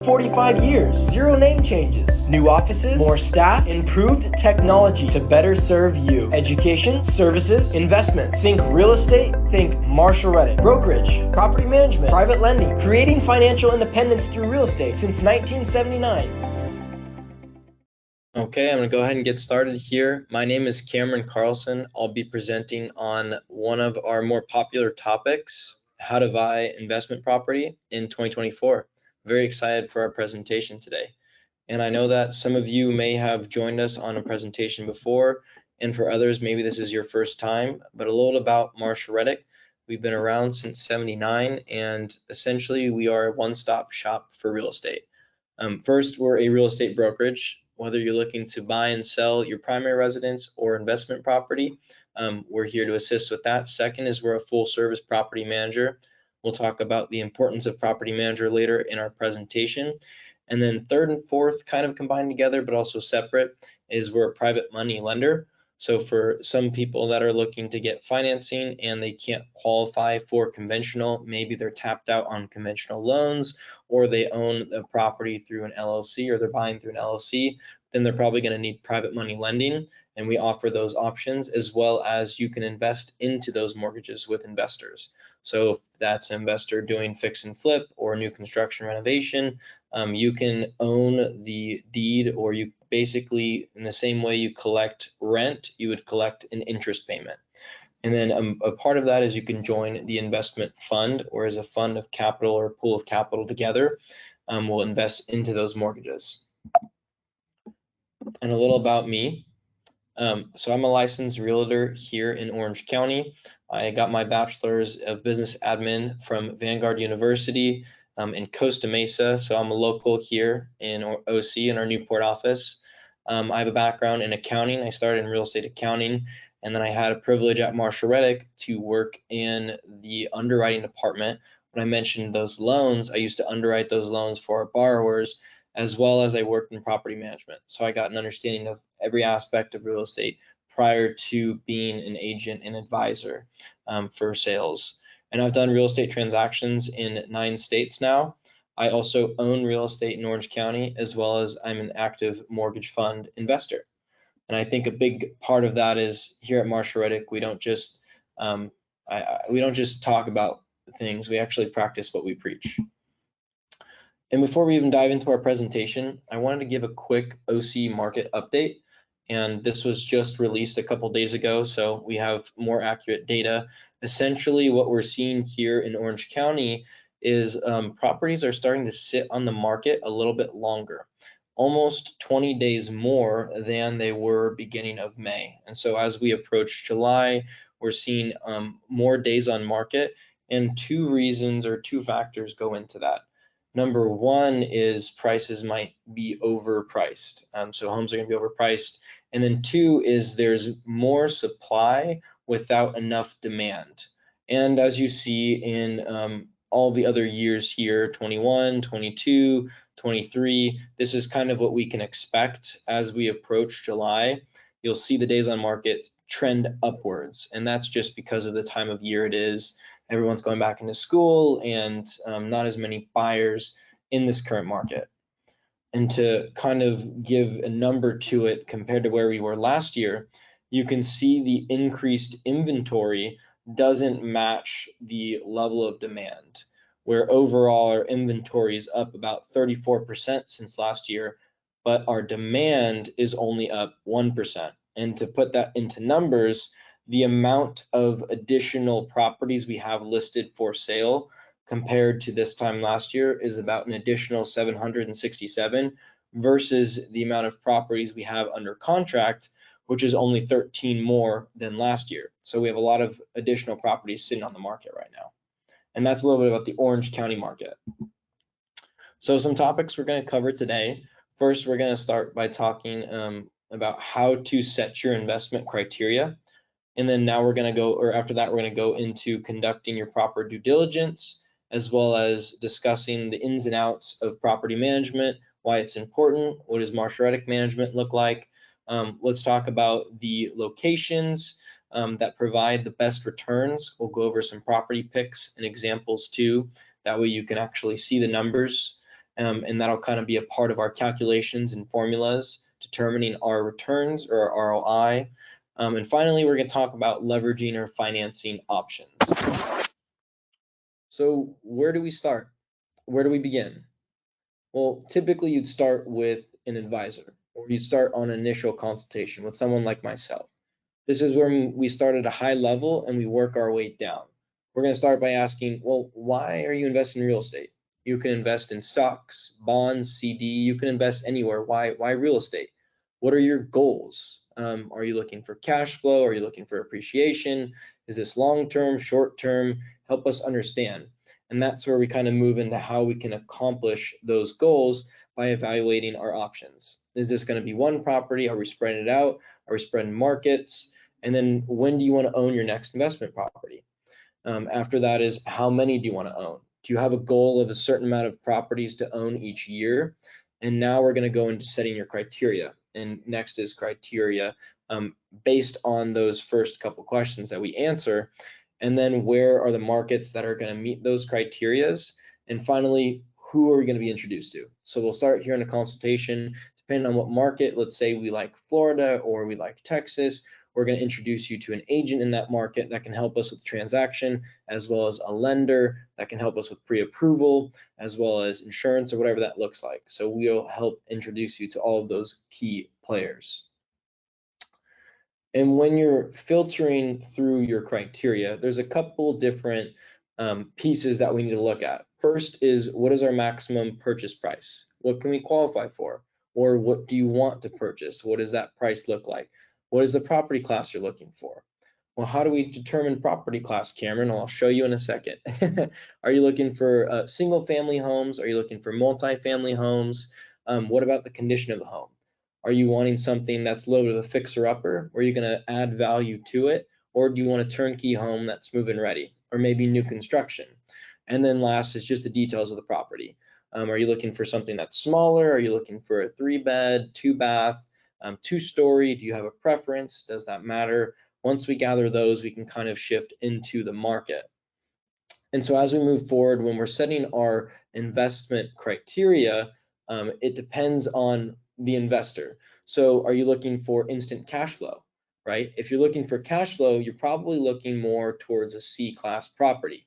45 years, 0 name changes, new offices, more staff, improved technology to better serve you. Education, services, investments. Think real estate, think Marshall Reddick. Brokerage, property management, private lending, creating financial independence through real estate since 1979. Okay, I'm going to go ahead and get started here. My name is Cameron Carlson. I'll be presenting on one of our more popular topics, how to buy investment property in 2024. Very excited for our presentation today. And I know that some of you may have joined us on a presentation before, and for others, maybe this is your first time, but a little about Marshall Reddick. We've been around since '79, and essentially we are a one-stop shop for real estate. First, we're a real estate brokerage. Whether you're looking to buy and sell your primary residence or investment property, we're here to assist with that. Second is we're a full service property manager. We'll talk about the importance of property manager later in our presentation. And then third and fourth, kind of combined together, but also separate, is we're a private money lender. So for some people that are looking to get financing and they can't qualify for conventional, maybe they're tapped out on conventional loans, or they own a property through an LLC, or they're buying through an LLC, then they're probably going to need private money lending. And we offer those options, as well as you can invest into those mortgages with investors. So if that's an investor doing fix and flip or new construction renovation, you can own the deed, or you basically, in the same way you collect rent, you would collect an interest payment. And then a part of that is you can join the investment fund, or as a fund of capital or pool of capital together, we'll invest into those mortgages. And a little about me. So I'm a licensed realtor here in Orange County. I got my bachelor's of business admin from Vanguard University in Costa Mesa. So I'm a local here in OC in our Newport office. I have a background in accounting. I started in real estate accounting, and then I had a privilege at Marshall Reddick to work in the underwriting department. When I mentioned those loans, I used to underwrite those loans for our borrowers, as well as I worked in property management. So I got an understanding of every aspect of real estate prior to being an agent and advisor for sales. And I've done real estate transactions in 9 states now. I also own real estate in Orange County, as well as I'm an active mortgage fund investor. And I think a big part of that is here at Marshall Reddick, we don't just talk about things, we actually practice what we preach. And before we even dive into our presentation, I wanted to give a quick OC market update. And this was just released a couple days ago, so we have more accurate data. Essentially, what we're seeing here in Orange County is properties are starting to sit on the market a little bit longer, almost 20 days more than they were beginning of May. And so as we approach July, we're seeing more days on market, and 2 reasons or 2 factors go into that. Number one is prices might be overpriced. So homes are going to be overpriced. And then 2 is there's more supply without enough demand. And as you see in all the other years here, 21, 22, 23, this is kind of what we can expect as we approach July. You'll see the days on market trend upwards. And that's just because of the time of year it is. Everyone's going back into school, and not as many buyers in this current market. And to kind of give a number to it compared to where we were last year, you can see the increased inventory doesn't match the level of demand, where overall our inventory is up about 34% since last year, but our demand is only up 1%. And to put that into numbers, the amount of additional properties we have listed for sale compared to this time last year is about an additional 767 versus the amount of properties we have under contract, which is only 13 more than last year. So we have a lot of additional properties sitting on the market right now. And that's a little bit about the Orange County market. So some topics we're going to cover today. First, we're going to start by talking about how to set your investment criteria. And then now we're going to go, or after that, we're going to go into conducting your proper due diligence, as well as discussing the ins and outs of property management, why it's important, what does Marshall Reddick management look like. Let's talk about the locations that provide the best returns. We'll go over some property picks and examples too. That way you can actually see the numbers. and that'll kind of be a part of our calculations and formulas determining our returns or our ROI. And finally, we're going to talk about leveraging or financing options. So where do we start? Where do we begin? Well, typically you'd start with an advisor, or you'd start on an initial consultation with someone like myself. This is where we start at a high level and we work our way down. We're going to start by asking, well, why are you investing in real estate? You can invest in stocks, bonds, CD, you can invest anywhere. Why real estate? What are your goals? Are you looking for cash flow? Are you looking for appreciation? Is this long-term, short-term? Help us understand. And that's where we kind of move into how we can accomplish those goals by evaluating our options. Is this going to be one property? Are we spreading it out? Are we spreading markets? And then when do you want to own your next investment property? After that is, how many do you want to own? Do you have a goal of a certain amount of properties to own each year? And now we're going to go into setting your criteria. And next is criteria based on those first couple questions that we answer. And then where are the markets that are going to meet those criterias? And finally, who are we going to be introduced to? So we'll start here in a consultation, depending on what market. Let's say we like Florida or we like Texas. We're going to introduce you to an agent in that market that can help us with the transaction, as well as a lender that can help us with pre-approval, as well as insurance or whatever that looks like. So we'll help introduce you to all of those key players. And when you're filtering through your criteria, there's a couple different pieces that we need to look at. First is, what is our maximum purchase price? What can we qualify for? Or what do you want to purchase? What does that price look like? What is the property class you're looking for? Well, how do we determine property class, Cameron? I'll show you in a second. Are you looking for single family homes? Are you looking for multi-family homes? What about the condition of the home? Are you wanting something that's a little bit of a fixer-upper, or are you going to add value to it? Or do you want a turnkey home that's move-in ready, or maybe new construction? And then last is just the details of the property. Are you looking for something that's smaller? Are you looking for a 3-bed, 2-bath, 2-story? Do you have a preference? Does that matter? Once we gather those, we can kind of shift into the market. And so as we move forward, when we're setting our investment criteria, it depends on the investor. So are you looking for instant cash flow, right? If you're looking for cash flow, you're probably looking more towards a C-class property.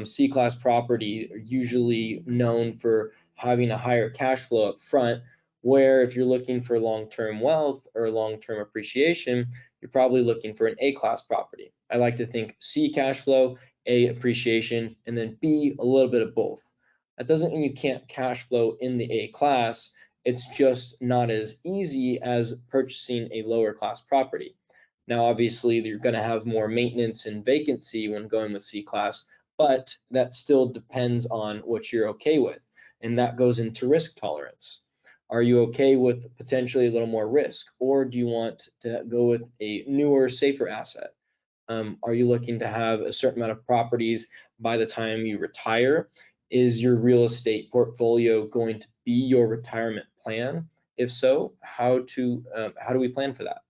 C-class property are usually known for having a higher cash flow up front, where if you're looking for long-term wealth or long-term appreciation, you're probably looking for an A-class property. I like to think C cash flow, A appreciation, and then B a little bit of both. That doesn't mean you can't cash flow in the A class. It's just not as easy as purchasing a lower class property. Now, obviously, you're going to have more maintenance and vacancy when going with C class, but that still depends on what you're okay with. And that goes into risk tolerance. Are you okay with potentially a little more risk, or do you want to go with a newer, safer asset? Are you looking to have a certain amount of properties by the time you retire? Is your real estate portfolio going to be your retirement plan? If so, how do we plan for that?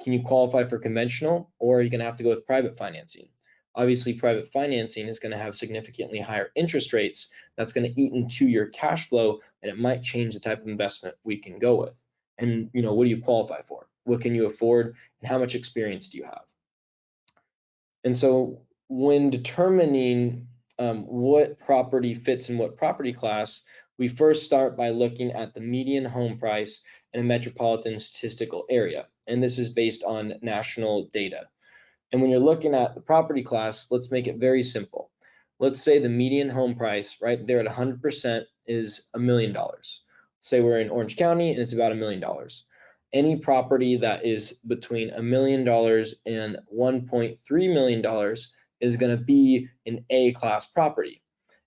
Can you qualify for conventional, or are you going to have to go with private financing? Obviously, private financing is going to have significantly higher interest rates. That's going to eat into your cash flow, and it might change the type of investment we can go with. And what do you qualify for? What can you afford, and how much experience do you have? And so when determining what property fits in what property class, we first start by looking at the median home price in a metropolitan statistical area. And this is based on national data. And when you're looking at the property class, let's make it very simple. Let's say the median home price right there at 100% is $1 million. Say we're in Orange County and it's about $1 million. Any property that is between $1 million and $1.3 million is going to be an A-class property.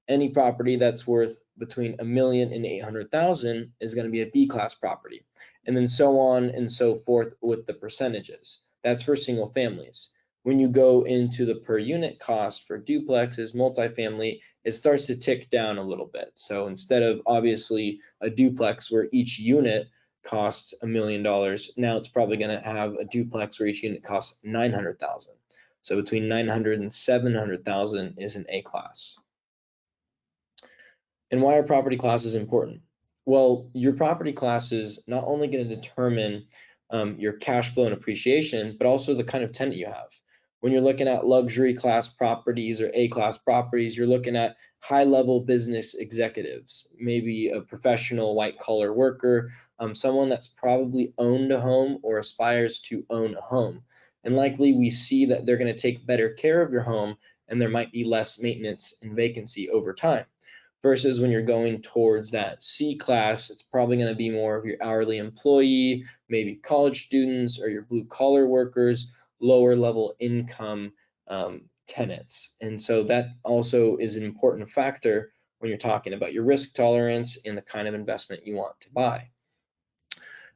Any property that's worth between $1 million and $800,000 is going to be a B-class property, and then so on and so forth with the percentages. That's for single families. When you go into the per unit cost for duplexes, multifamily, it starts to tick down a little bit. So instead of obviously a duplex where each unit costs $1 million, now it's probably going to have a duplex where each unit costs $900,000. So between $900,000 and $700,000 is an A class. And why are property classes important? Well, your property class is not only going to determine your cash flow and appreciation, but also the kind of tenant you have. When you're looking at luxury class properties or A-class properties, you're looking at high-level business executives, maybe a professional white-collar worker, someone that's probably owned a home or aspires to own a home. And likely we see that they're going to take better care of your home, and there might be less maintenance and vacancy over time. Versus when you're going towards that C class, it's probably going to be more of your hourly employee, maybe college students or your blue collar workers, lower level income tenants. And so that also is an important factor when you're talking about your risk tolerance and the kind of investment you want to buy.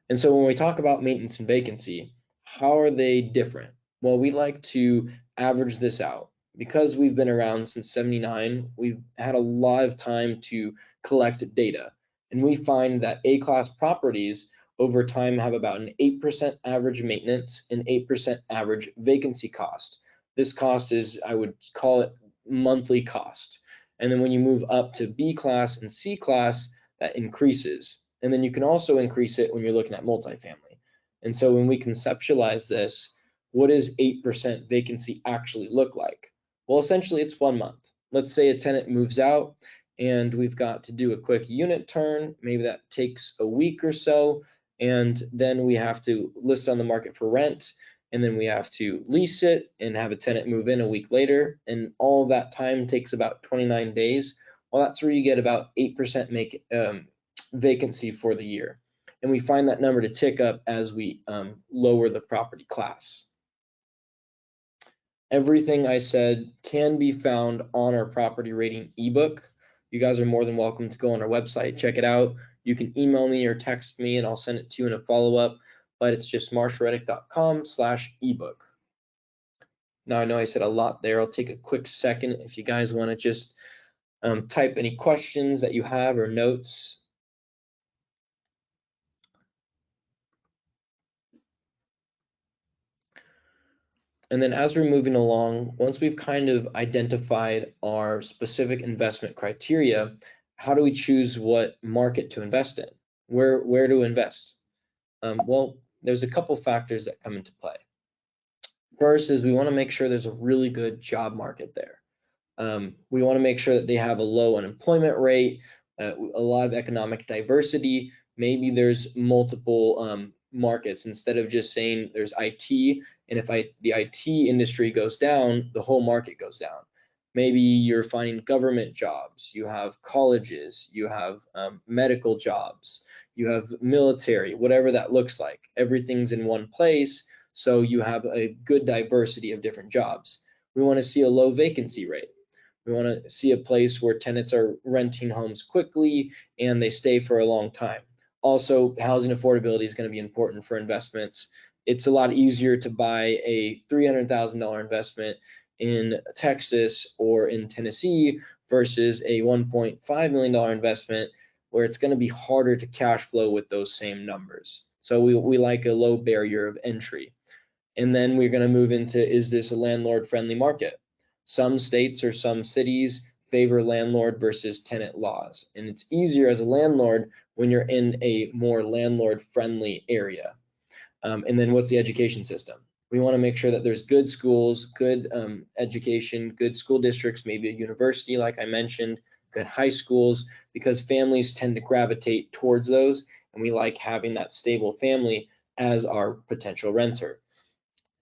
And so when we talk about maintenance and vacancy, how are they different? Well, we like to average this out. Because we've been around since 79, we've had a lot of time to collect data. And we find that A-class properties over time have about an 8% average maintenance and 8% average vacancy cost. This cost is, I would call it monthly cost. And then when you move up to B class and C class, that increases. And then you can also increase it when you're looking at multifamily. And so when we conceptualize this, what does 8% vacancy actually look like? Well, essentially it's 1 month. Let's say a tenant moves out and we've got to do a quick unit turn. Maybe that takes a week or so. And then we have to list on the market for rent. And then we have to lease it and have a tenant move in a week later. And all of that time takes about 29 days. Well, that's where you get about 8% vacancy for the year. And we find that number to tick up as we lower the property class. Everything I said can be found on our property rating ebook. You guys are more than welcome to go on our website, check it out. You can email me or text me and I'll send it to you in a follow-up, but it's just marshallreddick.com/ebook. Now I know I said a lot there. I'll take a quick second if you guys want to just type any questions that you have or notes. And then as we're moving along, once we've kind of identified our specific investment criteria, how do we choose what market to invest in? Where to invest? Well, there's a couple factors that come into play. First is we want to make sure there's a really good job market there. We want to make sure that they have a low unemployment rate, a lot of economic diversity. Maybe there's multiple markets instead of just saying there's IT, and if the IT industry goes down, the whole market goes down. Maybe you're finding government jobs, you have colleges, you have medical jobs, you have military, whatever that looks like. Everything's in one place, so you have a good diversity of different jobs. We want to see a low vacancy rate. We want to see a place where tenants are renting homes quickly and they stay for a long time. Also, housing affordability is going to be important for investments. It's a lot easier to buy a $300,000 investment in Texas or in Tennessee versus a $1.5 million investment where it's going to be harder to cash flow with those same numbers. So we like a low barrier of entry. And then we're going to move into, is this a landlord-friendly market? Some states or some cities favor landlord versus tenant laws. And it's easier as a landlord when you're in a more landlord-friendly area. And then what's the education system? We want to make sure that there's good schools, good education, good school districts, maybe a university, like I mentioned, good high schools, because families tend to gravitate towards those. And we like having that stable family as our potential renter.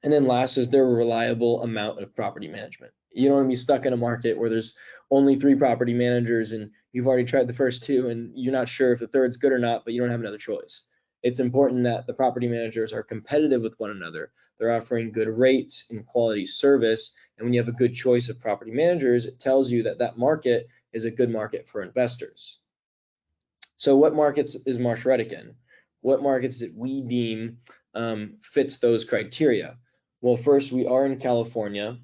And then last, is there a reliable amount of property management? You don't want to be stuck in a market where there's only 3 property managers and you've already tried the first 2 and you're not sure if the third's good or not, but you don't have another choice. It's important that the property managers are competitive with one another. They're offering good rates and quality service. And when you have a good choice of property managers, it tells you that that market is a good market for investors. So what markets is Marshall Reddick in? What markets that we deem fits those criteria? Well, first, we are in California.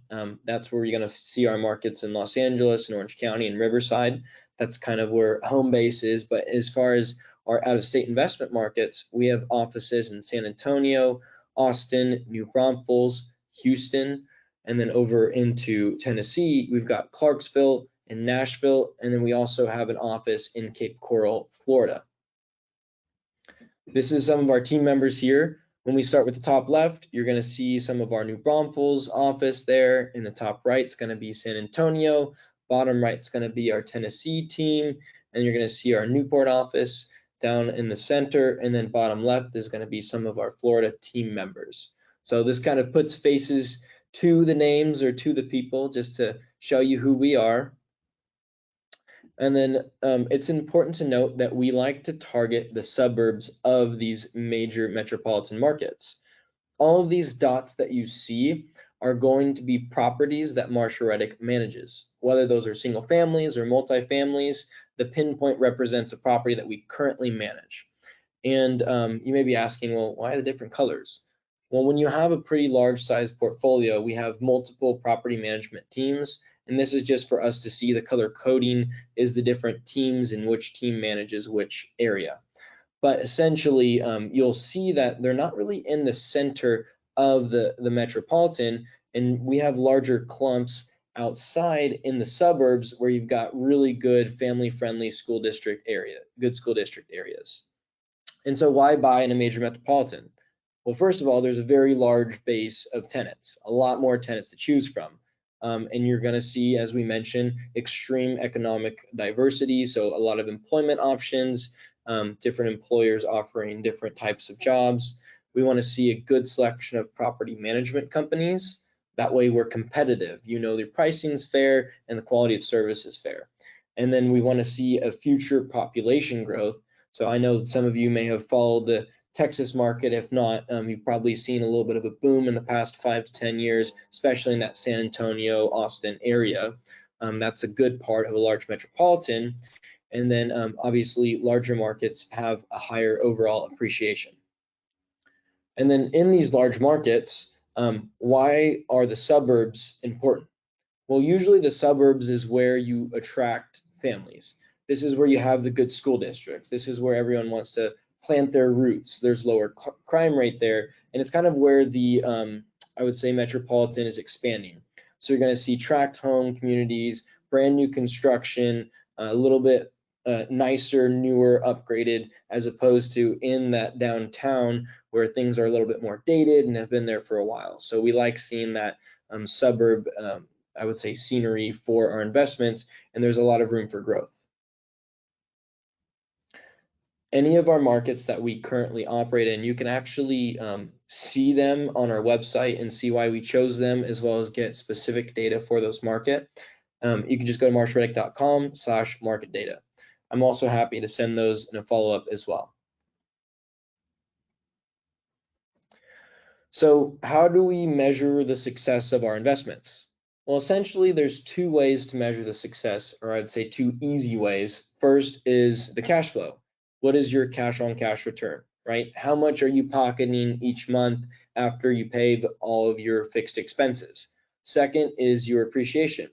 That's where you're going to see our markets in Los Angeles and Orange County and Riverside. That's kind of where home base is. But as far as our out-of-state investment markets, we have offices in San Antonio, Austin, New Braunfels, Houston, and then over into Tennessee, we've got Clarksville in Nashville, and then we also have an office in Cape Coral, Florida. This is some of our team members here. When we start with the top left, you're going to see some of our New Braunfels office there. In the top right, it's going to be San Antonio. Bottom right is going to be our Tennessee team. And you're going to see our Newport office down in the center. And then bottom left is going to be some of our Florida team members. So this kind of puts faces to the names or to the people just to show you who we are. And then it's important to note that we like to target the suburbs of these major metropolitan markets. All of these dots that you see are going to be properties that Marshall Reddick manages. Whether those are single families or multifamilies, the pinpoint represents a property that we currently manage. And you may be asking, well, why the different colors? Well, when you have a pretty large size portfolio, we have multiple property management teams. And this is just for us to see the color coding is the different teams and which team manages which area. But essentially, you'll see that they're not really in the center of the metropolitan, and we have larger clumps outside in the suburbs where you've got really good family-friendly school district area, good school district areas. And so why buy in a major metropolitan? Well, first of all, there's a very large base of tenants, a lot more tenants to choose from. And you're going to see, as we mentioned, extreme economic diversity. So a lot of employment options, different employers offering different types of jobs. We want to see a good selection of property management companies. That way we're competitive. You know, the pricing is fair and the quality of service is fair. And then we want to see a future population growth. So I know some of you may have followed the Texas market. If not, you've probably seen a little bit of a boom in the past 5 to 10 years, especially in that San Antonio, Austin area. That's a good part of a large metropolitan. And then obviously larger markets have a higher overall appreciation. And then in these large markets, why are the suburbs important? Well, usually the suburbs is where you attract families. This is where you have the good school districts. This is where everyone wants to plant their roots. There's lower crime rate there, and it's kind of where the I would say metropolitan is expanding. So you're going to see tract home communities, brand new construction, a little bit nicer, newer, upgraded, as opposed to in that downtown where things are a little bit more dated and have been there for a while. So we like seeing that suburb, I would say, scenery for our investments, and there's a lot of room for growth. Any of our markets that we currently operate in, you can actually see them on our website and see why we chose them, as well as get specific data for those market. You can just go to marshallreddick.com/market data. I'm also happy to send those in a follow-up as well. So how do we measure the success of our investments? Well, essentially, there's 2 ways to measure the success, or I'd say 2 easy ways. First is the cash flow. What is your cash on cash return, right? How much are you pocketing each month after you pay all of your fixed expenses? Second is your appreciation,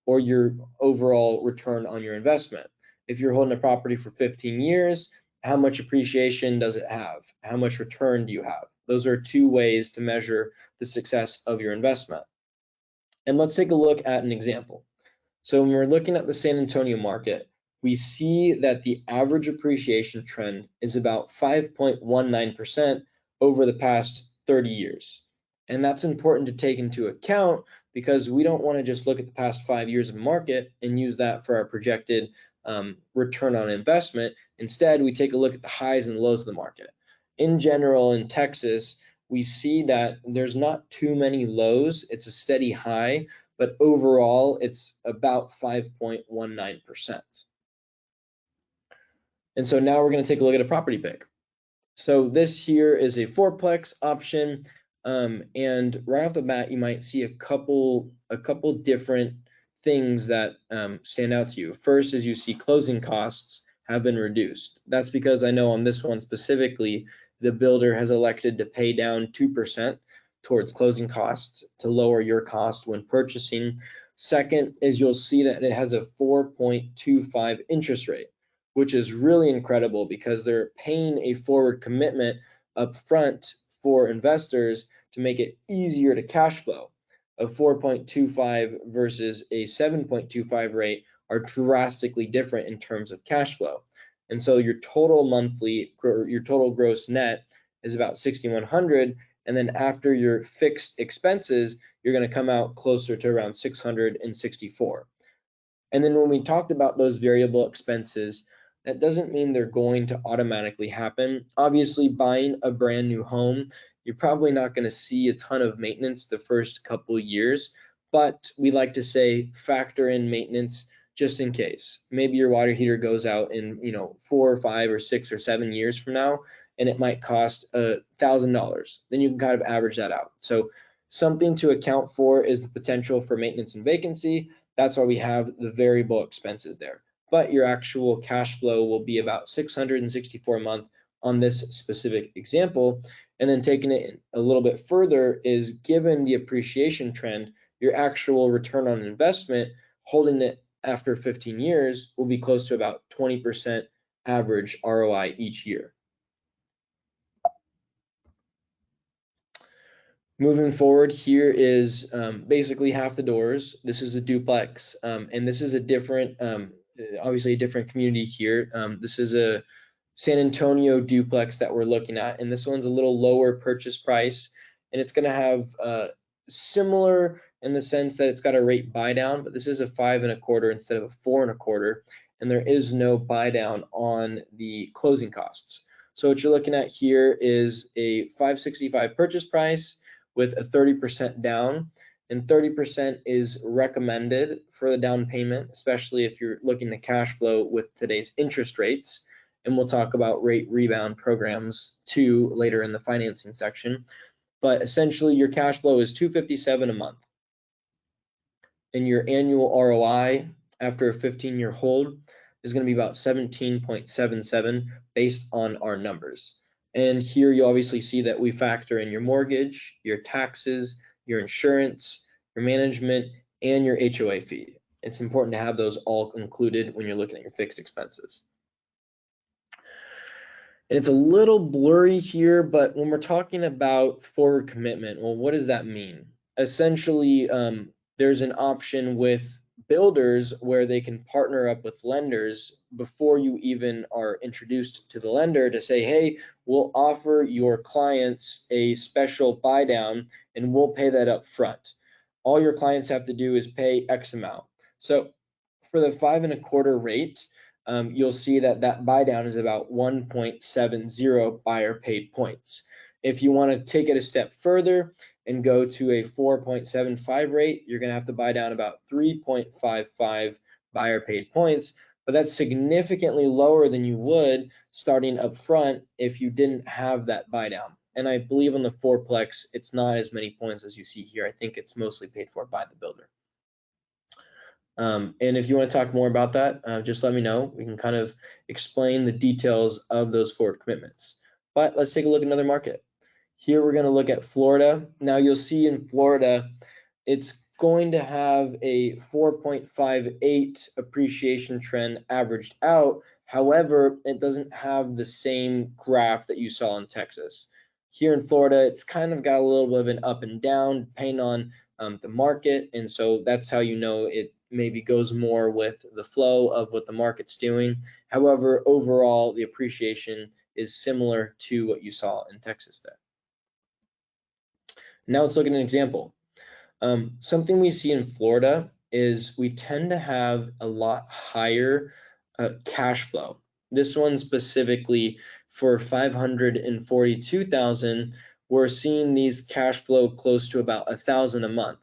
or your overall return on your investment. If you're holding a property for 15 years, how much appreciation does it have? How much return do you have? Those are 2 ways to measure the success of your investment. And let's take a look at an example. So when we're looking at the San Antonio market, we see that the average appreciation trend is about 5.19% over the past 30 years. And that's important to take into account because we don't want to just look at the past 5 years of market and use that for our projected return on investment. Instead, we take a look at the highs and lows of the market. In general, in Texas, we see that there's not too many lows. It's a steady high, but overall, it's about 5.19%. And so now we're going to take a look at a property pick. So this here is a 4-plex option. And right off the bat, you might see a couple different things that stand out to you. First is you see closing costs have been reduced. That's because I know on this one specifically, the builder has elected to pay down 2% towards closing costs to lower your cost when purchasing. Second is you'll see that it has a 4.25 interest rate, which is really incredible because they're paying a forward commitment up front for investors to make it easier to cash flow. A 4.25 versus a 7.25 rate are drastically different in terms of cash flow. And so your total monthly, or your total gross net is about 6,100. And then after your fixed expenses, you're going to come out closer to around 664. And then when we talked about those variable expenses, that doesn't mean they're going to automatically happen. Obviously, buying a brand new home, you're probably not going to see a ton of maintenance the first couple years, but we like to say factor in maintenance just in case. Maybe your water heater goes out in 4 or 5 or 6 or 7 years from now, and it might cost $1,000. Then you can kind of average that out. So something to account for is the potential for maintenance and vacancy. That's why we have the variable expenses there. But your actual cash flow will be about 664 a month on this specific example. And then taking it a little bit further is, given the appreciation trend, your actual return on investment, holding it after 15 years, will be close to about 20% average ROI each year. Moving forward, here is basically half the doors. This is a duplex, and this is a different, obviously a different community here. This is a San Antonio duplex that we're looking at, and this one's a little lower purchase price, and it's going to have similar in the sense that it's got a rate buy down, but this is a 5 1/4 instead of a 4 1/4, and there is no buy down on the closing costs. So what you're looking at here is a $565 purchase price with a 30% down, and 30% is recommended for the down payment, especially if you're looking to cash flow with today's interest rates. And we'll talk about rate rebound programs too later in the financing section. But essentially your cash flow is $257 a month. And your annual ROI after a 15-year hold is going to be about 17.77 based on our numbers. And here you obviously see that we factor in your mortgage, your taxes, your insurance, your management, and your HOA fee. It's important to have those all included when you're looking at your fixed expenses. And it's a little blurry here, but when we're talking about forward commitment, well, what does that mean? Essentially, there's an option with builders where they can partner up with lenders before you even are introduced to the lender to say, hey, we'll offer your clients a special buy down and we'll pay that up front. All your clients have to do is pay X amount. So for the 5 1/4 rate, you'll see that that buy down is about 1.70 buyer paid points. If you want to take it a step further and go to a 4.75 rate, you're going to have to buy down about 3.55 buyer paid points, but that's significantly lower than you would starting up front if you didn't have that buy down. And I believe on the fourplex, it's not as many points as you see here. I think it's mostly paid for by the builder. And if you want to talk more about that, just let me know. We can kind of explain the details of those forward commitments. But let's take a look at another market. Here we're going to look at Florida. Now you'll see in Florida, it's going to have a 4.58 appreciation trend averaged out. However, it doesn't have the same graph that you saw in Texas. Here in Florida, it's kind of got a little bit of an up and down depending on the market. And so that's how you know it maybe goes more with the flow of what the market's doing. However, overall, the appreciation is similar to what you saw in Texas there. Now let's look at an example. Something we see in Florida is we tend to have a lot higher cash flow. This one specifically for 542,000, we're seeing these cash flow close to about 1,000 a month.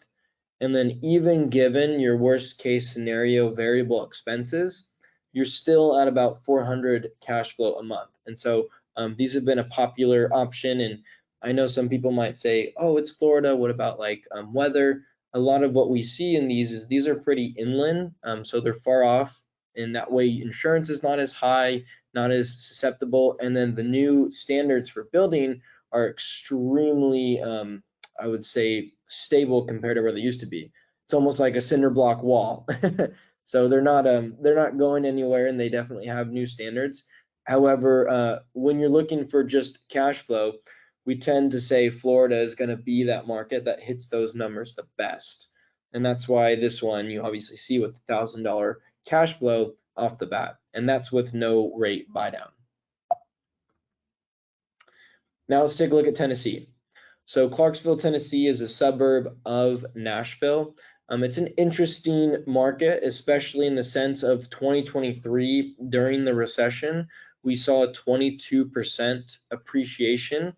And then even given your worst case scenario variable expenses, you're still at about 400 cash flow a month. And so these have been a popular option. And I know some people might say, oh, it's Florida. What about like weather? A lot of what we see in these is these are pretty inland. So they're far off. And that way insurance is not as high, not as susceptible. And then the new standards for building are extremely, I would say, stable compared to where they used to be. It's almost like a cinder block wall. So they're not going anywhere, and they definitely have new standards. However, when you're looking for just cash flow, we tend to say Florida is going to be that market that hits those numbers the best. And that's why this one you obviously see with the $1,000 cash flow off the bat, and that's with no rate buy down. Now let's take a look at Tennessee. So Clarksville, Tennessee is a suburb of Nashville. It's an interesting market, especially in the sense of 2023 during the recession. We saw a 22% appreciation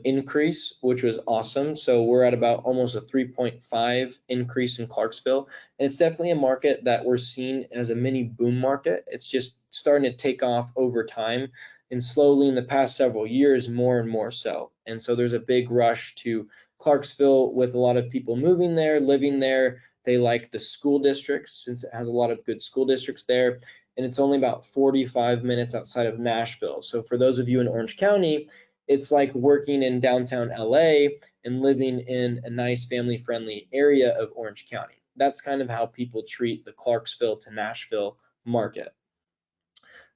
increase, which was awesome. So we're at about almost a 3.5 increase in Clarksville. And it's definitely a market that we're seeing as a mini boom market. It's just starting to take off over time, and slowly in the past several years, more and more so. And so there's a big rush to Clarksville with a lot of people moving there, living there. They like the school districts since it has a lot of good school districts there. And it's only about 45 minutes outside of Nashville. So for those of you in Orange County, it's like working in downtown LA and living in a nice family-friendly area of Orange County. That's kind of how people treat the Clarksville to Nashville market.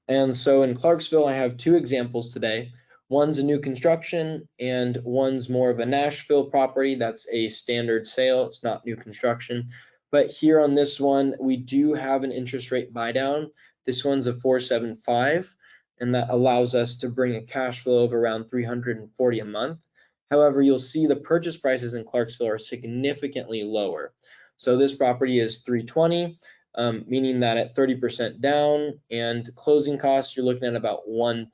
And so in Clarksville, I have two examples today. One's a new construction and one's more of a Nashville property. That's a standard sale. It's not new construction. But here on this one, we do have an interest rate buy down. This one's a 4.75, and that allows us to bring a cash flow of around $340 a month. However, you'll see the purchase prices in Clarksville are significantly lower. So this property is $320. Meaning that at 30% down and closing costs, you're looking at about $110.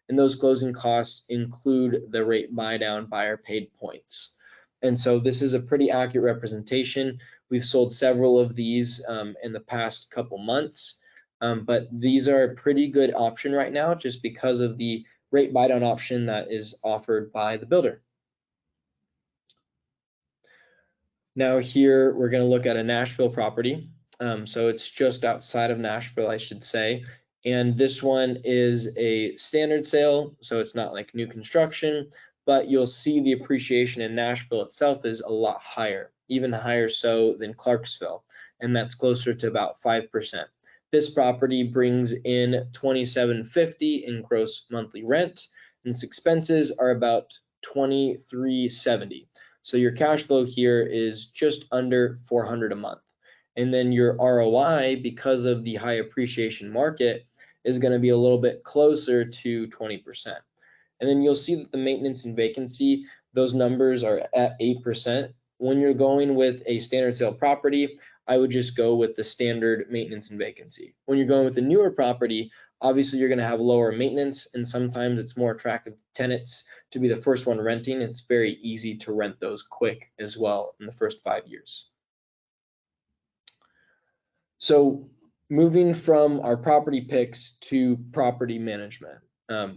And those closing costs include the rate buy down buyer paid points. And so this is a pretty accurate representation. We've sold several of these in the past couple months, but these are a pretty good option right now just because of the rate buy down option that is offered by the builder. Now here we're going to look at a Nashville property. So it's just outside of Nashville, I should say. And this one is a standard sale, so it's not like new construction, but you'll see the appreciation in Nashville itself is a lot higher, even higher so than Clarksville, and that's closer to about 5%. This property brings in $2,750 in gross monthly rent, and its expenses are about $2,370. So your cash flow here is just under $400 a month. And then your ROI, because of the high appreciation market, is going to be a little bit closer to 20%. And then you'll see that the maintenance and vacancy, those numbers are at 8%. When you're going with a standard sale property, I would just go with the standard maintenance and vacancy. When you're going with a newer property, obviously you're going to have lower maintenance, and sometimes it's more attractive to tenants to be the first one renting. It's very easy to rent those quick as well in the first 5 years. So moving from our property picks to property management.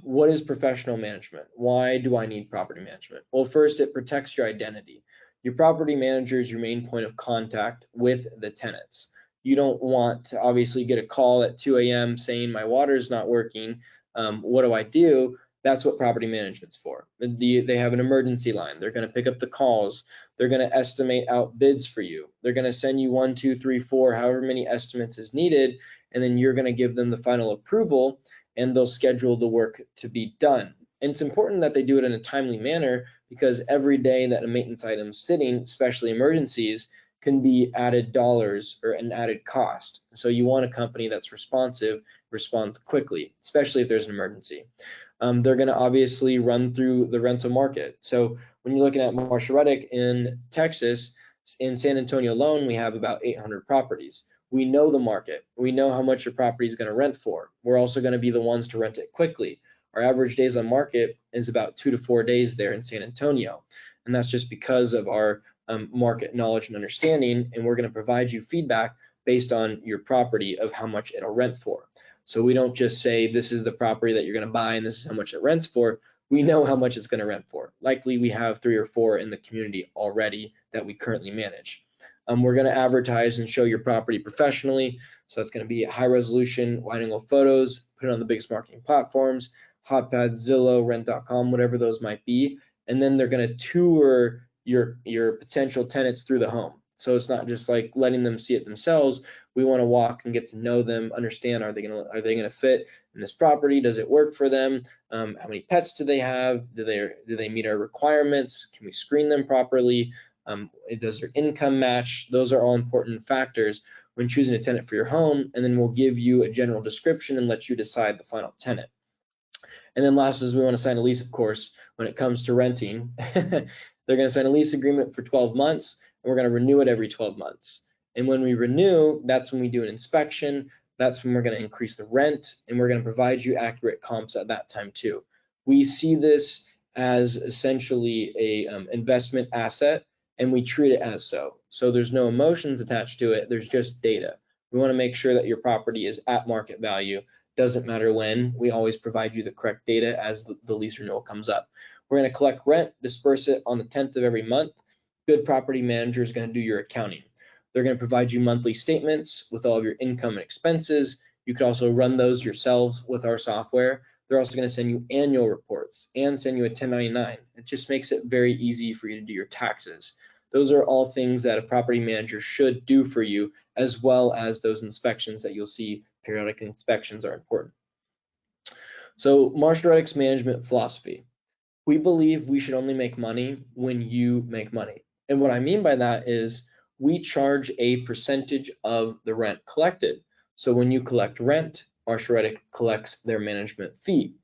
What is professional management? Why do I need property management? Well, first, it protects your identity. Your property manager is your main point of contact with the tenants. You don't want to obviously get a call at 2 a.m. saying my water is not working. What do I do? That's what property management's for. They have an emergency line. They're going to pick up the calls. They're going to estimate out bids for you. They're going to send you 1, 2, 3, 4, however many estimates is needed, and then you're going to give them the final approval, and they'll schedule the work to be done. And it's important that they do it in a timely manner, because every day that a maintenance item is sitting, especially emergencies, can be added dollars or an added cost. So you want a company that's responsive, responds quickly, especially if there's an emergency. They're going to obviously run through the rental market. So when you're looking at Marshall Reddick in Texas, in San Antonio alone, we have about 800 properties. We know the market. We know how much your property is going to rent for. We're also going to be the ones to rent it quickly. Our average days on market is about 2 to 4 days there in San Antonio. And that's just because of our market knowledge and understanding. And we're going to provide you feedback based on your property of how much it'll rent for. So we don't just say this is the property that you're going to buy and this is how much it rents for. We know how much it's going to rent for. Likely we have 3 or 4 in the community already that we currently manage. We're going to advertise and show your property professionally. So it's going to be high resolution, wide angle photos, put it on the biggest marketing platforms, Hotpad, Zillow, Rent.com, whatever those might be. And then they're going to tour your potential tenants through the home. So it's not just like letting them see it themselves. We want to walk and get to know them, understand, are they gonna fit in this property? Does it work for them? How many pets do they have? Do they meet our requirements? Can we screen them properly? Does their income match? Those are all important factors when choosing a tenant for your home, and then we'll give you a general description and let you decide the final tenant. And then last is we want to sign a lease, of course, when it comes to renting. They're going to sign a lease agreement for 12 months, and we're going to renew it every 12 months. And when we renew, that's when we do an inspection. That's when we're going to increase the rent, and we're going to provide you accurate comps at that time too. We see this as essentially a investment asset, and we treat it as so. So there's no emotions attached to it. There's just data. We want to make sure that your property is at market value. Doesn't matter when, we always provide you the correct data as the lease renewal comes up. We're going to collect rent, disperse it on the 10th of every month. Good property manager is going to do your accounting. They're going to provide you monthly statements with all of your income and expenses. You could also run those yourselves with our software. They're also going to send you annual reports and send you a 1099. It just makes it very easy for you to do your taxes. Those are all things that a property manager should do for you, as well as those inspections that you'll see. Periodic inspections are important. So Marshall Reddick's management philosophy. We believe we should only make money when you make money. And what I mean by that is we charge a percentage of the rent collected. So when you collect rent, Marshall Reddick collects their management fee.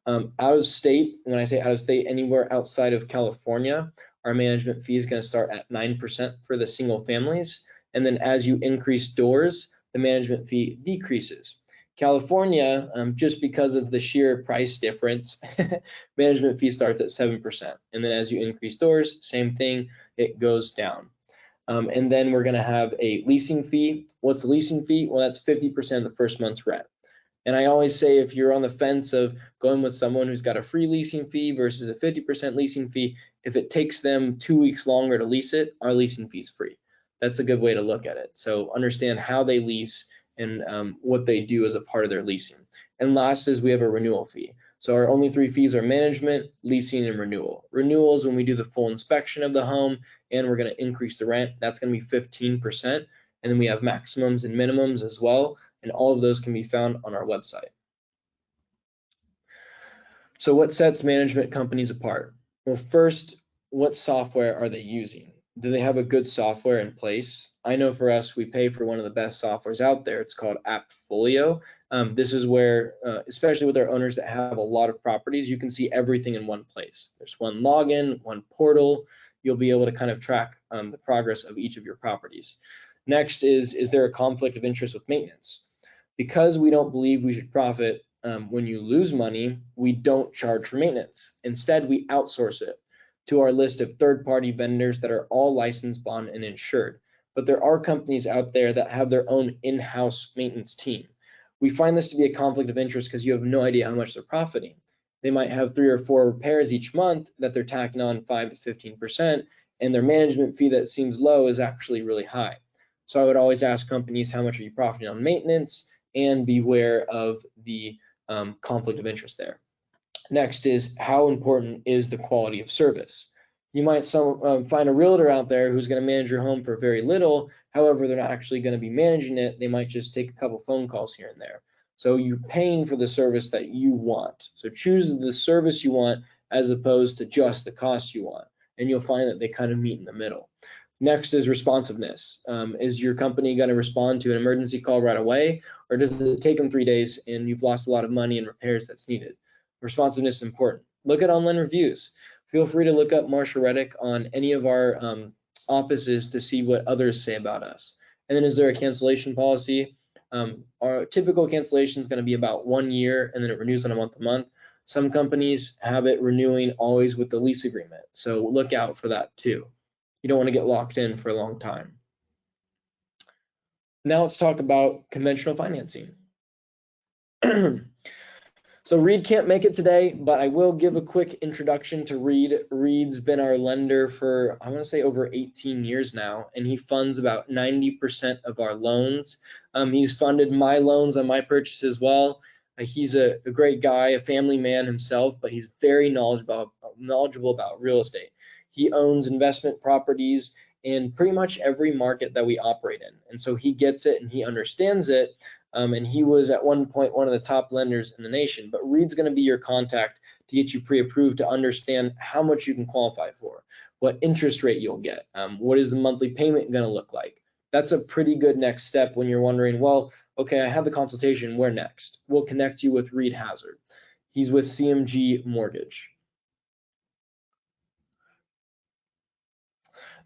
Out of state, when I say out of state, anywhere outside of California, our management fee is going to start at 9% for the single families. And then as you increase doors, the management fee decreases. California, just because of the sheer price difference, management fee starts at 7%. And then as you increase doors, same thing, it goes down. And then we're going to have a leasing fee. What's the leasing fee? Well, that's 50% of the first month's rent. And I always say, if you're on the fence of going with someone who's got a free leasing fee versus a 50% leasing fee, if it takes them 2 weeks longer to lease it, our leasing fee is free. That's a good way to look at it. So understand how they lease and what they do as a part of their leasing. And last is we have a renewal fee. So our only 3 fees are management, leasing, and renewal. Renewal is when we do the full inspection of the home and we're going to increase the rent. That's going to be 15%. And then we have maximums and minimums as well. And all of those can be found on our website. So what sets management companies apart? Well, first, what software are they using? Do they have a good software in place? I know for us, we pay for one of the best softwares out there. It's called Appfolio. This is where, especially with our owners that have a lot of properties, you can see everything in one place. There's one login, one portal. You'll be able to kind of track the progress of each of your properties. Next is there a conflict of interest with maintenance? Because we don't believe we should profit when you lose money, we don't charge for maintenance. Instead, we outsource it to our list of third-party vendors that are all licensed, bond, and insured. But there are companies out there that have their own in-house maintenance team. We find this to be a conflict of interest because you have no idea how much they're profiting. They might have 3 or 4 repairs each month that they're tacking on 5 to 15%, and their management fee that seems low is actually really high. So I would always ask companies, how much are you profiting on maintenance, and beware of the conflict of interest there. Next is, how important is the quality of service? You might find a realtor out there who's going to manage your home for very little. However, they're not actually going to be managing it. They might just take a couple phone calls here and there. So you're paying for the service that you want. So choose the service you want as opposed to just the cost you want. And you'll find that they kind of meet in the middle. Next is responsiveness. Is your company going to respond to an emergency call right away, or does it take them 3 days and you've lost a lot of money in repairs that's needed? Responsiveness is important. Look at online reviews. Feel free to look up Marshall Reddick on any of our offices to see what others say about us. And then, is there a cancellation policy? Our typical cancellation is going to be about 1 year, and then it renews on a month-to-month. Some companies have it renewing always with the lease agreement. So look out for that too. You don't want to get locked in for a long time. Now let's talk about conventional financing. So Reed can't make it today, but I will give a quick introduction to Reed. Reed's been our lender for, I want to say, over 18 years now, and he funds about 90% of our loans. He's funded my loans on my purchase as well. He's a great guy, a family man himself, but he's very knowledgeable about real estate. He owns investment properties in pretty much every market that we operate in. And so he gets it and he understands it. And he was at one point one of the top lenders in the nation. But Reed's going to be your contact to get you pre-approved, to understand how much you can qualify for, what interest rate you'll get, what is the monthly payment going to look like. That's a pretty good next step when you're wondering, well, okay, I have the consultation, where next? We'll connect you with Reed Hazard. He's with CMG Mortgage.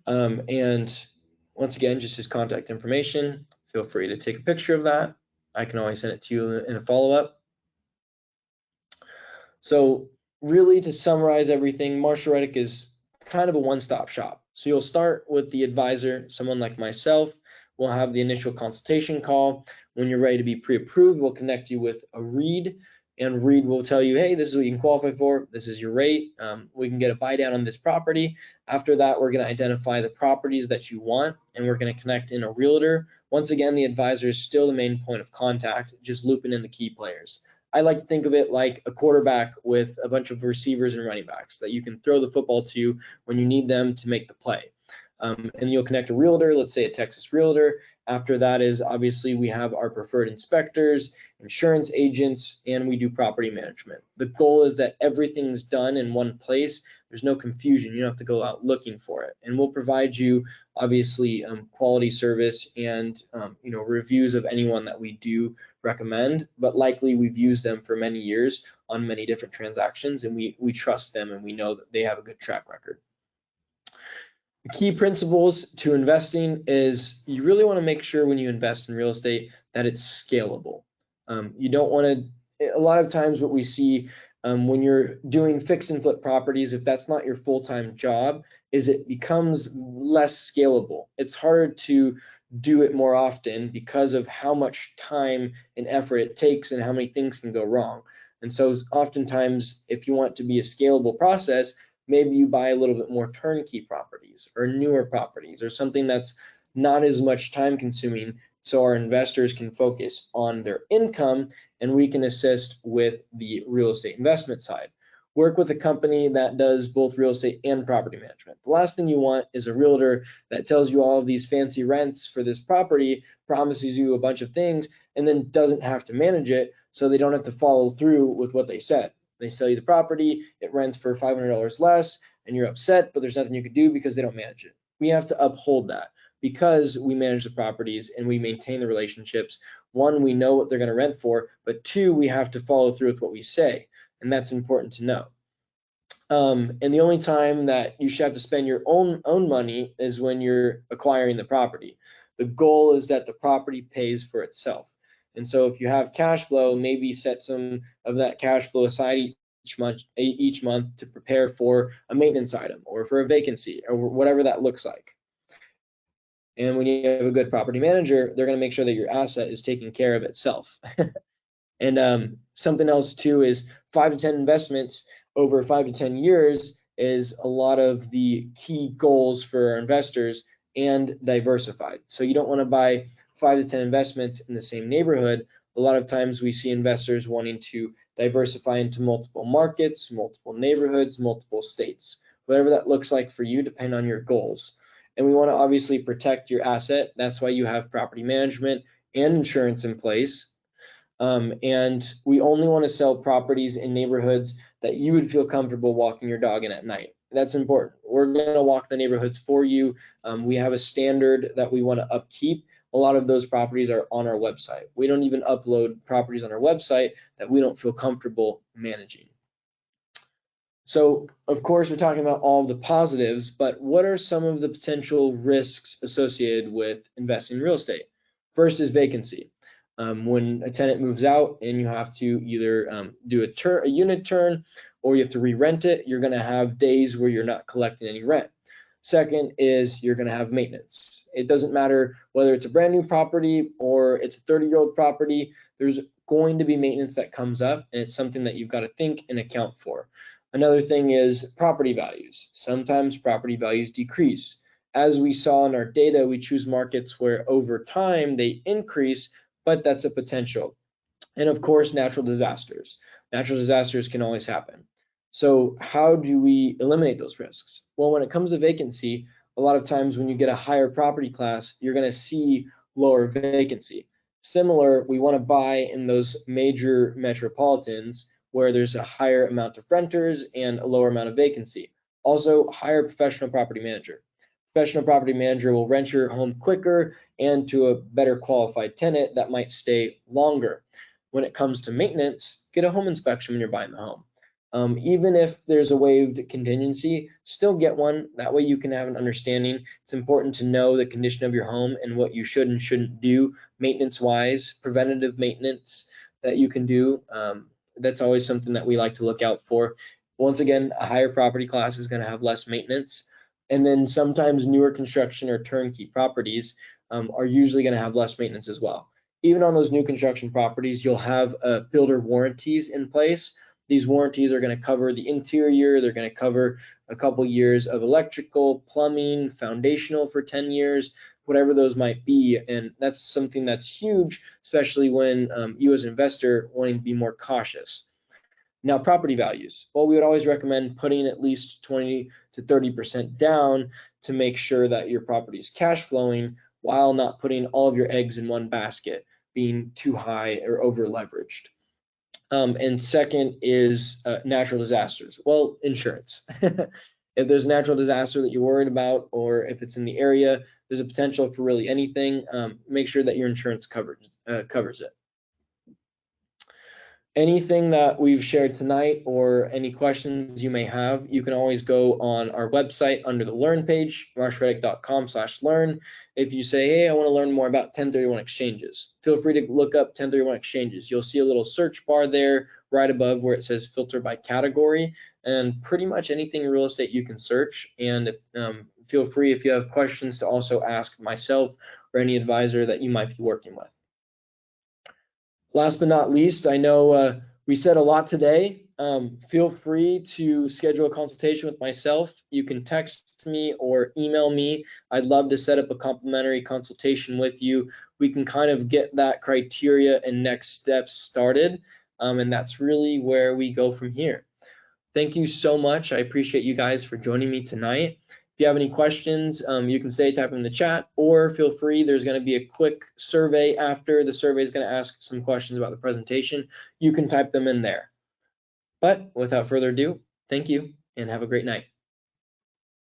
And once again, just his contact information. Feel free to take a picture of that. I can always send it to you in a follow-up. So really, to summarize everything, Marshall Reddick is kind of a one-stop shop. So you'll start with the advisor, someone like myself. We'll have the initial consultation call. When you're ready to be pre-approved, we'll connect you with a Reed, and Reed will tell you, hey, this is what you can qualify for. This is your rate. We can get a buy down on this property. After that, we're going to identify the properties that you want, and we're going to connect in a realtor. Once again, the advisor is still the main point of contact, just looping in the key players. I like to think of it like a quarterback with a bunch of receivers and running backs that you can throw the football to when you need them to make the play. And you'll connect a realtor, let's say a Texas realtor. After that is obviously we have our preferred inspectors, insurance agents, and we do property management. The goal is that everything's done in one place. There's no confusion. You don't have to go out looking for it. And we'll provide you obviously quality service and reviews of anyone that we do recommend, but likely we've used them for many years on many different transactions, and we trust them and we know that they have a good track record. The key principles to investing is you really want to make sure when you invest in real estate that it's scalable. You don't want to, a lot of times what we see when you're doing fix and flip properties, if that's not your full-time job, is it becomes less scalable. It's harder to do it more often because of how much time and effort it takes and how many things can go wrong. And so oftentimes, if you want to be a scalable process, maybe you buy a little bit more turnkey properties or newer properties or something that's not as much time consuming, so our investors can focus on their income and we can assist with the real estate investment side. Work with a company that does both real estate and property management. The last thing you want is a realtor that tells you all of these fancy rents for this property, promises you a bunch of things, and then doesn't have to manage it, so they don't have to follow through with what they said. They sell you the property, it rents for $500 less, and you're upset, but there's nothing you could do because they don't manage it. We have to uphold that because we manage the properties and we maintain the relationships. One, we know what they're going to rent for, but two, we have to follow through with what we say, and that's important to know. And the only time that you should have to spend your own money is when you're acquiring the property. The goal is that the property pays for itself. And so if you have cash flow, maybe set some of that cash flow aside each month to prepare for a maintenance item or for a vacancy or whatever that looks like. And when you have a good property manager, they're going to make sure that your asset is taking care of itself. And something else too is 5 to 10 investments over 5 to 10 years is a lot of the key goals for our investors, and diversified. So you don't want to buy 5 to 10 investments in the same neighborhood. A lot of times we see investors wanting to diversify into multiple markets, multiple neighborhoods, multiple states, whatever that looks like for you, depending on your goals. And we want to obviously protect your asset. That's why you have property management and insurance in place. And we only want to sell properties in neighborhoods that you would feel comfortable walking your dog in at night. That's important. We're going to walk the neighborhoods for you. We have a standard that we want to upkeep. A lot of those properties are on our website. We don't even upload properties on our website that we don't feel comfortable managing. So, of course, we're talking about all of the positives, but what are some of the potential risks associated with investing in real estate? First is vacancy. When a tenant moves out and you have to either do a unit turn or you have to re-rent it, you're going to have days where you're not collecting any rent. Second is you're going to have maintenance. It doesn't matter whether it's a brand new property or it's a 30-year-old property, there's going to be maintenance that comes up, and it's something that you've got to think and account for. Another thing is property values. Sometimes property values decrease. As we saw in our data, we choose markets where over time they increase, but that's a potential. And of course, natural disasters. Natural disasters can always happen. So how do we eliminate those risks? Well, when it comes to vacancy, a lot of times when you get a higher property class, you're going to see lower vacancy. Similar, we want to buy in those major metropolitans where there's a higher amount of renters and a lower amount of vacancy. Also, hire a professional property manager. Professional property manager will rent your home quicker and to a better qualified tenant that might stay longer. When it comes to maintenance, get a home inspection when you're buying the home. Even if there's a waived contingency, still get one. That way you can have an understanding. It's important to know the condition of your home and what you should and shouldn't do maintenance-wise, preventative maintenance that you can do. That's always something that we like to look out for. Once again, a higher property class is going to have less maintenance. And then sometimes newer construction or turnkey properties are usually going to have less maintenance as well. Even on those new construction properties, you'll have builder warranties in place. These warranties are going to cover the interior. They're going to cover a couple years of electrical, plumbing, foundational for 10 years, whatever those might be. And that's something that's huge, especially when you as an investor wanting to be more cautious. Now, property values. Well, we would always recommend putting at least 20 to 30% down to make sure that your property is cash flowing while not putting all of your eggs in one basket, being too high or over leveraged. And second is natural disasters. Well, insurance. If there's a natural disaster that you're worried about, or if it's in the area, there's a potential for really anything. Make sure that your insurance covers it. Anything that we've shared tonight or any questions you may have, you can always go on our website under the Learn page, marshreddick.com/learn. If you say, hey, I want to learn more about 1031 exchanges, feel free to look up 1031 exchanges. You'll see a little search bar there right above where it says filter by category, and pretty much anything real estate you can search. And feel free, if you have questions, to also ask myself or any advisor that you might be working with. Last but not least, I know we said a lot today. Feel free to schedule a consultation with myself. You can text me or email me. I'd love to set up a complimentary consultation with you. We can kind of get that criteria and next steps started. And that's really where we go from here. Thank you so much. I appreciate you guys for joining me tonight. If you have any questions, you can type in the chat, or feel free. There's going to be a quick survey after. The survey is going to ask some questions about the presentation. You can type them in there. But without further ado, thank you and have a great night.